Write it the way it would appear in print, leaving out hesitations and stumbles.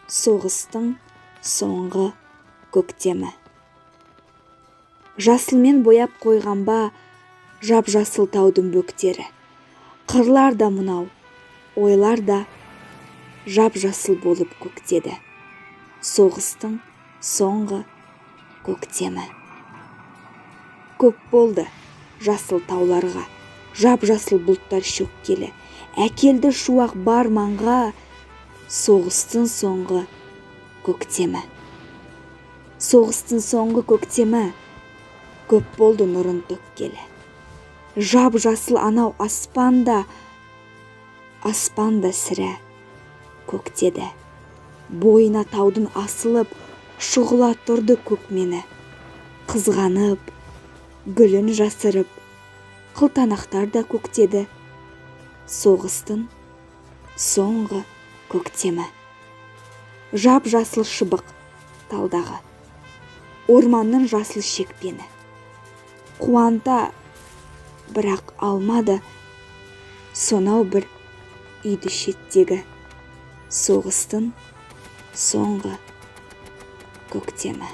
соғыстың соңғы көктемі. Жасылмен бояп қойған ба жап-жасыл таудың бөктері. Қырлар да мынау, ойлар да жап-жасыл болып көктеді. Соғыстың соңғы көктемі. Көп болды жасыл тауларға, жап-жасыл бұлттар шөккелі. Әкелді шуақ бар маңға, соғыстың соңғы көктемі. Соғыстың соңғы көктемі, көп болды нұрын төккелі. Жап-жасыл анау аспанда сірә көктеді. Бойына таудың асылып, шұғыла тұрды көкмені. Қызғанып, гүлін жасырып, қылтанақтар да көктеді. Соғыстың соңғы көктемі. Жап-жасыл шыбық талдағы, орманның жасыл шекпені. Қуанта бірақ алмады сонау бір үйді шеттегі. Соғыстың соңғы көктемі.